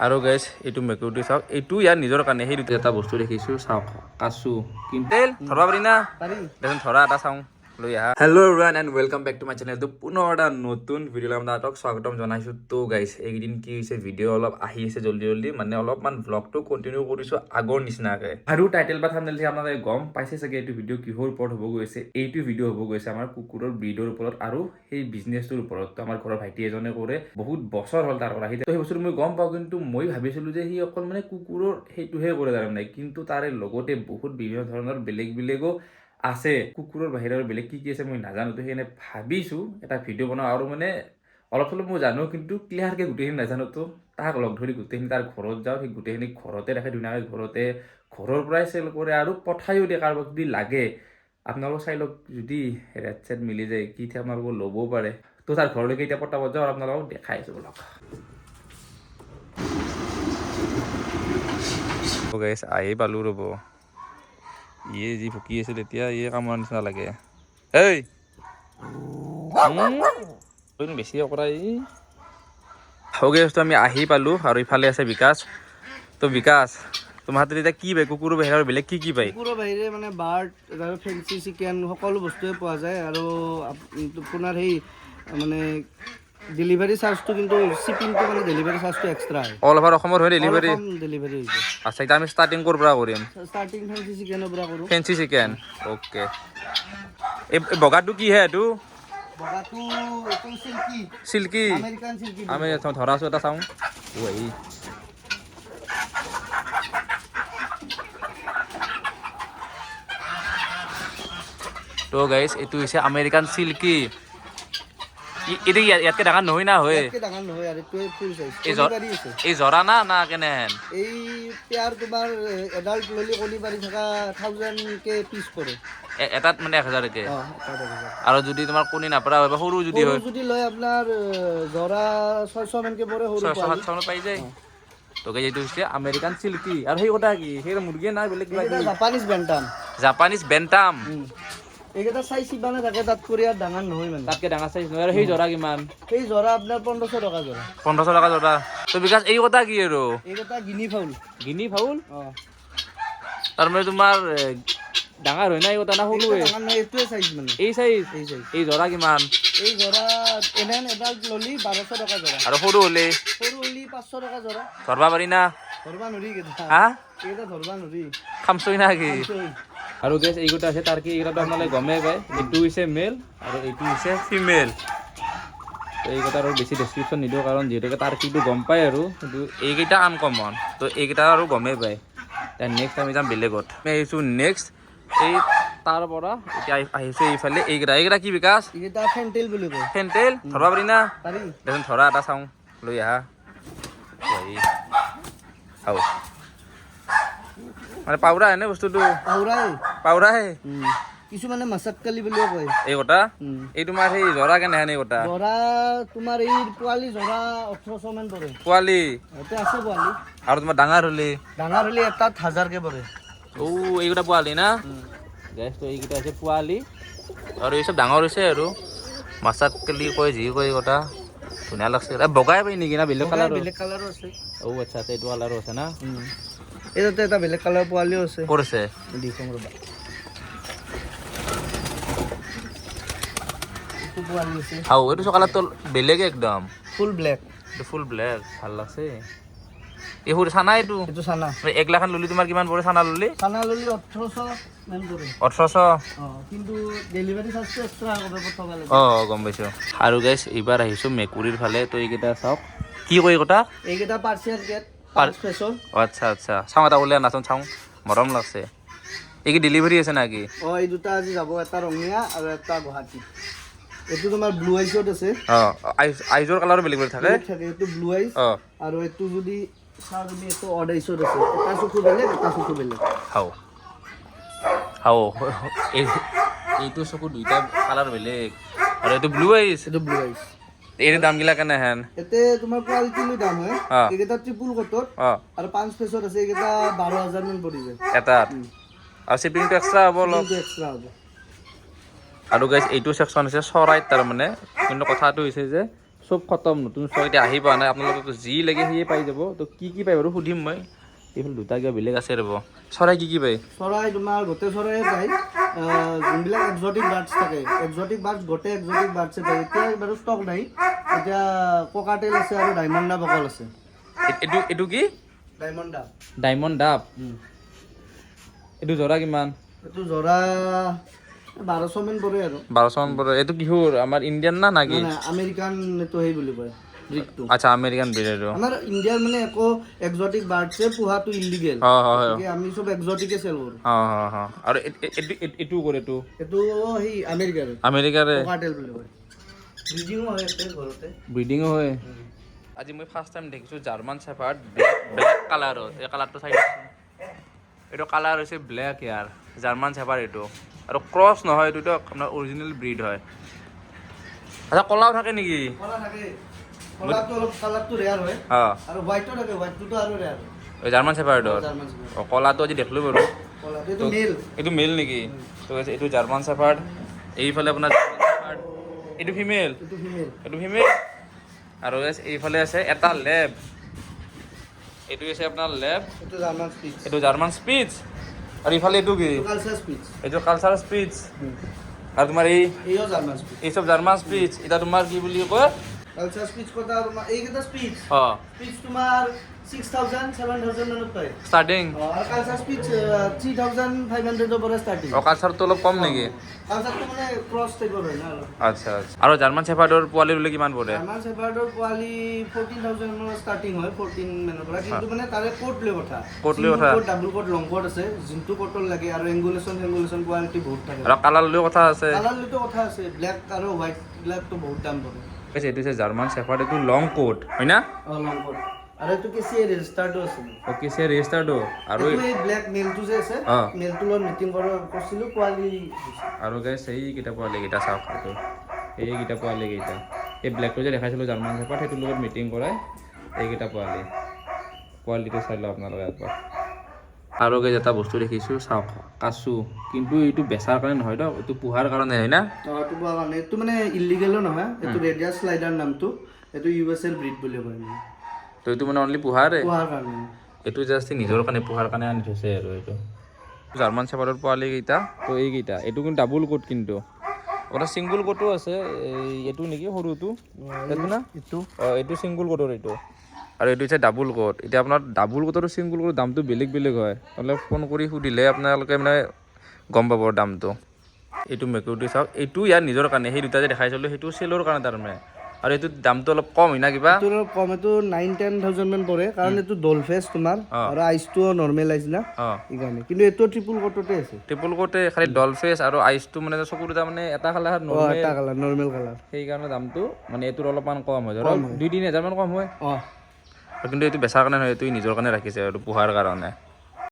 আৰু গাইছ এইটো মেকুৰীটো চাওক, এইটো ইয়াৰ নিজৰ কাৰণে সেই দুটা এটা বস্তু দেখিছোঁ চাওক, কাচু কিন্তু ধৰবা পাৰি না, দেখোন ধৰা এটা চাওঁ লৈ আহা। Hello' everyone and welcome back to my channel. তো পুনৰ এটা নতুন ভিডিঅ' আপোনাক স্বাগতম জনাইছোঁ। তো গাইছ এইকেইদিন কি হৈছে, ভিডিঅ' অলপ আহি আছে জল্দি মানে অলপমান ব্লগটো কণ্টিনিউ কৰিছোঁ আগৰ নিচিনাকৈ। আৰু টাইটেল বা থাম্বনেল থেকে আপোনালোকে গম পাইছে চাগে এইটো ভিডিঅ' কিহৰ ওপৰত হ'ব গৈছে। এইটো ভিডিঅ' হ'ব গৈছে আমাৰ কুকুৰৰ ব্ৰিডৰ ওপৰত আৰু সেই বিজনেছটোৰ ওপৰত। তো আমাৰ ঘৰৰ ভাইটি এজনে কৰে, বহুত বছৰ হ'ল তাৰ কৰা, সেই বস্তুটো মই গম পাওঁ। কিন্তু মই ভাবিছিলোঁ যে সি অকল মানে কুকুৰৰ সেইটোহে কৰে তাৰমানে, কিন্তু তাৰে লগতে বহুত বিভিন্ন ধৰণৰ বেলেগো আছে। কুকুৰৰ বাহিৰৰ বেলেগ কি আছে মই নাজানো। তো সেইকাৰণে ভাবিছোঁ এটা ভিডিঅ' বনাওঁ আৰু মানে অলপ চলপ মই জানো কিন্তু ক্লিয়াৰকৈ গোটেইখিনি নাজানো। তো তাক লগ ধৰি গোটেইখিনি তাৰ ঘৰত যাওঁ, সেই গোটেইখিনি ঘৰতে ৰাখে ধুনীয়াকৈ, ঘৰৰ পৰাই চেল কৰে আৰু পঠায়ো দিয়ে কাৰোবাক যদি লাগে। আপোনালোক চাই লওক, যদি ৰেট চেট মিলি যায় কি ঠিক আপোনালোকক ল'বও পাৰে। তো তাৰ ঘৰলৈকে এতিয়া পঠাব যাওঁ আৰু আপোনালোকক দেখাই আছোঁ বলক। গাইছ আহি পালোঁ ৰ'ব, ইয়ে যি ভুকি আছিল এতিয়া ইয়ে কামৰ নিচিনা লাগে। এই বেছি অকৰা ই গেছটো আমি আহি পালোঁ আৰু ইফালে আছে বিকাশ। তো বিকাশ তোমাৰ হাতত এতিয়া কি পায় কুকুৰৰ বাহিৰে বেলেগ কি পায়? কুকুৰৰ বাহিৰে মানে বাৰ্ড আৰু ফেঞ্চি চিকেন সকলো বস্তুৱে পোৱা যায়। আৰু আপোনাৰ সেই মানে ডেলিভাৰী চাৰ্জটো কিন্তু শ্বিপিংটো মানে ডেলিভাৰী চাৰ্জটো এক্সট্ৰা হয়। অল অভাৰ অসমৰ হয় ডেলিভাৰী? ডেলিভাৰী হৈ যায়। আচ্ছা, এতিয়া আমি ষ্টাৰ্টিং ক'ৰ পৰা কৰিম? ষ্টাৰ্টিং ফেঞ্চি চিকেনৰ পৰা কৰোঁ। Fancy chicken, okay. এই বগাটো কি হে এইটো? বগাটো এইটো চিল্কি আমেৰিকান চিল্কি। আমি ধৰা আছোঁ, এটা চাওঁ। তো গাইছ এইটো হৈছে আমেৰিকান চিল্কি। এইটো ইয়াতকৈ ডাঙৰ নহয় না? হয় ডাঙৰ নহয় আৰু এইটোৱে ফুল চাইজ। এই জৰা না কেনেহেন? এই পেয়াৰ তোমাৰ এডাল্ট ল'লি কণী পাৰি থকা 1000কে পিচ কৰে। এটাত মানে 1000কে? আৰু যদি তোমাৰ কণী নাপাৰা হয় বা সৰু যদি হয়, যদি লয় আপোনাৰ জৰা 600 মানকে পৰে। 600-700 মান পাই যায়। তো গাইছ এইটো হৈছে আমেৰিকান চিল্কি। আৰু সেই কথা কি সেই মুৰ্গীয়ে নাই বেলেগ কিবা? জাপানিজ বেণ্টাম। জাপানিজ বেণ্টাম। এইকেইটা চাইজ সিমানে থাকে, তাত কৰি আৰু ডাঙৰ নহয় মানে। তাতকৈ ডাঙৰ চাইজ নহয়। আৰু সেই জৰা কিমান? সেই জৰা আপোনাৰ 1500 টকা জৰা। 1500 টকা জৰা। তো বিকাশ এই কথা কি আৰু? এইকেইটা গিনি ফাউল। গিনি ফাউল? তাৰমানে তোমাৰ ডাঙৰ হয় না এই কথা না সৰু? এইটোৱে চাইজ মানে। এই চাইজ? এই জৰা কিমান? এই জৰা এনেহেন এডাল্ট ল'লি 1200 টকা জৰা। আৰু সৰু হ'লে? 500 টকা জৰা। ধৰবা পাৰি না? ধৰবা নৰি কেইটা। হা? এইকেইটা ধৰবা নৰি। খামচই না কি? আৰু গেছ এইকেইটা আছে তাৰ কি এইকেইটাতো আপোনালোকে গমেই পায়। এইটো হৈছে মেল আৰু এইটো হৈছে ফিমেল। এইকেইটা আৰু বেছি ডেছক্ৰিপশ্যন নিদিওঁ কাৰণ যিহেতুকে তাৰ কিটো গম পায় আৰু, কিন্তু এইকেইটা আনকমন। তো এইকেইটা আৰু গমেই পায়। নেক্সট আমি যাম বেলেগত। আমি আহিছোঁ নেক্সট এই তাৰ পৰা এতিয়া আহিছোঁ এইফালে। এইকেইটা কি বিকাশ? এইকেইটা ফেণ্টেল বুলি কয়। ফেণ্টেল? ধৰবা পাৰি না? পাৰি। দেখোন ধৰা এটা চাওঁ লৈ আহা। মানে পাউৰা এনে বস্তুটো? পাউৰাহে। কিছুমানে মাছাতকালি বুলিও কয়। এই কথা এই তোমাৰ সেই জৰা কেনেহেন? এই কথা জৰা তোমাৰ এই পোৱালি জৰা 1800 মান পৰে। পোৱালি ইয়াতে আছে পোৱালি। আৰু তোমাৰ ডাঙৰ হ'লে এটাত 1000কে পৰে। এইকেইটা পোৱালি না? গেছ তো এইকেইটা আছে পোৱালি আৰু এই চব ডাঙৰ হৈছে আৰু মাছাতকালি কয় যি কয় কথা। ধুনীয়া লাগছে। বগাই পাই নেকি না বেলেগ কালাৰ? বেলেগ কালাৰো আছে। আচ্ছা এইটো কালাৰো আছে না? এই তাতে এটা বেলেগ কালাৰ পোৱালিও আছে। ক'ত আছে? দেখুন ৰবা, এইটো পোৱালি আছে। এইটো কালাৰটো বেলেগ একদম ফুল ব্লেক। এইটো ফুল ব্লেক, ভাল লাগছে। এই সৰু চানা এইটো চানা 1 লাখ ল'লি তোমাৰ কিমান পৰে? চানা ল'লি 1800 মান পৰে। 1800? কিন্তু ডেলিভাৰী চাৰ্জটো এক্সট্ৰা হ'ব পঠাব লাগে। গম পাইছোঁ। আৰু গাইছ এইবাৰ আহিছোঁ মেকুৰীৰ ফালে। তো এইকেইটা চাওক, কি কয় কথা? এইকেইটা পাৰ্চিয়ান কেট। আচ্ছা চাওঁ এটা ওলাই নাচোন, চাওঁ মৰম লাগছে। এই কি ডেলিভাৰী আছে নাকি? এই দুটা আজি যাব, এটা ৰঙীয়া আৰু এটা গুৱাহাটী। এইটো তোমাৰ ব্লু আইছত আছে। আইজৰ কালাৰো বেলেগ বেলেগ থাকে। এইটো ব্লু আইজ আৰু এইটো যদি চাওঁ তুমি এইটো অড আইছত আছে। এটা চকু বেলেগ, এটা চকু বেলেগ। এইটো চকু দুইটা কালাৰ বেলেগ আৰু এইটো ব্লু আইজ। এই দামগিলা কেনেহেন? এতে তোমাৰ কোৱালিটি লৈ দাম হয়। এইকেইটা ট্ৰিপল কোটত আৰু 5 পেচত আছে। এইকেইটা 12000 মান পৰি যায় এটাত। আৰু শ্বিপিংটো এক্সট্ৰা হ'ব অলপ? এক্সট্ৰা হ'ব। আৰু গাইছ এইটো ছেকশ্যন হৈছে চৰাইত তাৰমানে, কিন্তু কথাটো হৈছে যে চব খতম নতুন ষ্টক এতিয়া আহি পোৱা নাই আপোনালোকক যি লাগে সিয়ে পাই যাব তো কি পাই বাৰু সুধিম মই এইফালে দুটা কিবা বেলেগ আছে ৰ'ব চৰাই কি পায় চৰাই তোমাৰ গোটেই চৰাই পায় যোনবিলাক এক্সটিক বাৰ্ডছ থাকে এক্সটিক বাৰ্ডছ গোটেই এক্সটিক বাৰ্ডছে পায় এতিয়া বাৰু ষ্টক নাই এতিয়া ককাটেল আছে আৰু ডায়মণ্ড ডাব অকল আছে এইটো কি ডায়মণ্ড ডাব এইটো জৰা কিমান এইটো জৰা 1200 মান পৰে আৰু 1200 মান পৰে এইটো কিহৰ আমাৰ ইণ্ডিয়ান না নাকি আমেৰিকান এইটো সেই বুলি কয় ব্ৰিডটো আচ্ছা আমেৰিকান ব্ৰিড এইটো আমাৰ ইণ্ডিয়াৰ মানে একো এক্সটিক বাৰ্ডছে পোহাটো ইলিগেল আমি চব এক্সটিকে চেল কৰো আৰু এইটো কৰে এইটো সেই আমেৰিকাৰে ককাটেল বুলি কয় ব্ৰিডিংও হয় ঘৰতে ব্ৰিডিংও হয় আজি মই ফাৰ্ষ্ট টাইম দেখিছোঁ জাৰ্মান শ্বেফাৰ্ড ব্লেক কালাৰত এই কালাৰটো চাই এইটো কালাৰ হৈছে ব্লেক ইয়াৰ জাৰ্মান শ্বেফাৰ্ড এইটো আৰু ক্ৰছ নহয় এইটোতো আপোনাৰ অৰিজিনেল ব্ৰিড হয় আচ্ছা কলাও থাকে নেকি কলা থাকে কলাটো অলপ কালাৰটো ৰেয়াৰ হয় আৰু হোৱাইটটো থাকে হোৱাইটটো আৰু ৰেয়াৰ এই জাৰ্মান শ্বেফাৰ্ডৰ কলাটো আজি দেখিলোঁ বাৰু কলাটো এইটো মেল এইটো মেল নেকি তো এইটো জাৰ্মান শ্বেফাৰ্ড এইফালে আপোনাৰ জাৰ্মান শ্বেফাৰ্ড এইটো ফিমেল এইটো ফিমেল আৰু এইফালে আছে এটা লেব এইটো আছে আপোনাৰ লেব এইটো জাৰ্মান স্পিচ আৰু ইফালে এইটো কি এইটো কালচাৰ স্পিচ আৰু তোমাৰ এই চব জাৰ্মান স্পিচ এটা তোমাৰ কি বুলি কয় কালচাৰ স্পিচ কথা তোমাৰ এইকেইটা স্পিচ তোমাৰ 6000 7000 মানত পায় ষ্টাৰ্টিং আৰু কালচাৰ স্পিচ 3500 পৰা ষ্টাৰ্টিং কালচাৰটো অলপ কম নেকি কালচাৰটো মানে ক্ৰছ টাইপৰ হয় না আচ্ছা আৰু জাৰ্মান শ্বেফাৰ্ডৰ পোৱালি ৰুলে কিমান পৰে জাৰ্মান শ্বেফাৰ্ডৰ পোৱালি 14000 মানৰ ষ্টাৰ্টিং হয় 14 মানৰ পৰা কিন্তু মানে তাৰে কোট লৈ কথা ডাবল কোট লং কোট আছে যোনটো কোটৰ লাগে আৰু এংগুলেশন কোৱালিটি বহুত থাকে আৰু কালাৰ লৈ কথা আছে ব্লেক আৰু হোৱাইট বিলাকটো বহুত দাম পৰে এইটো হৈছে জাৰ্মান শ্বেফাৰ্ড এইটো লং কোট হয় না লং কোট আৰু এইটো কেচিয়ে ৰেজিষ্টাৰটো আছে কেচিয়ে ৰেজিষ্টাৰটো আৰু এই ব্লেক মেলটো যে আছে মেলটো লগত মিটিং কৰিছিলোঁ পোৱালি আৰু গাইছ এইকেইটা পোৱালিকেইটা চাওক এইটো এইকেইটা পোৱালিকেইটা এই ব্লেকটো যে দেখাইছিলোঁ জাৰ্মান শ্বেফাৰ্ড সেইটোৰ লগত মিটিং কৰাই এইকেইটা পোৱালিটো চাই লওক আপোনালোকে একবাৰ আৰু গাইছ এটা বস্তু দেখিছোঁ চাওক কাচু কিন্তু এইটো বেচাৰ কাৰণে নহয় ন এইটো পোহাৰ কাৰণে হয় না এইটো পোহাৰ কাৰণে এইটো মানে ইলিগেলো নহয় এইটো ৰেডিয়াছ স্লাইডাৰ নামটো এইটো ইউএছএল ব্ৰিড বুলি কয় তো এইটো মানে অনলি পোহাৰ কাৰণে এইটো জাষ্ট নিজৰ কাৰণে পোহাৰ কাৰণে আনি থৈছে আৰু এইটো জাৰ্মান শ্বেফাৰ্ডৰ পোৱালিকেইটা তো এইকেইটা এইটো কিন্তু ডাবুল কোট কিন্তু আপোনাৰ ছিংগুল কোটো আছে এইটো নেকি সৰুটো এইটো না এইটো ছিংগুল কোটৰ এইটো আৰু এইটো হৈছে ডাবুল কোট এতিয়া আপোনাৰ ডাবুল কোট আৰু ছিংগুল কোটৰ দামটো বেলেগ হয় অলপ ফোন কৰি সুধিলে আপোনালোকে মানে গম পাব দামটো এইটো মেকুৰীটো চাওক এইটো ইয়াৰ নিজৰ কাৰণে সেই দুটা যে দেখাইছিলোঁ সেইটো চেলৰ কাৰণে তাৰমানে আৰু এইটো দামটো অলপ কম হয় না কিবা কম এইটো 9-10,000 মান পৰে কাৰণ এইটো ডলফেচ তোমাৰ আৰু আইচটো নৰ্মেল আইচ না সেইকাৰণে কিন্তু এইটো ট্ৰিপল কোটতে আছে ট্ৰিপল কোটে খালি ডলফেচ আৰু আইচটো মানে চকুৰ দুটা মানে এটা কালাৰ নৰ্মেল কালাৰ সেইকাৰণে দামটো মানে এইটোৰ অলপমান কম হয় ধৰক 2-3 হাজাৰ মান কম হয় কিন্তু এইটো বেচাৰ কাৰণে নহয় এইটো নিজৰ কাৰণে ৰাখিছে এইটো পোহাৰ কাৰণে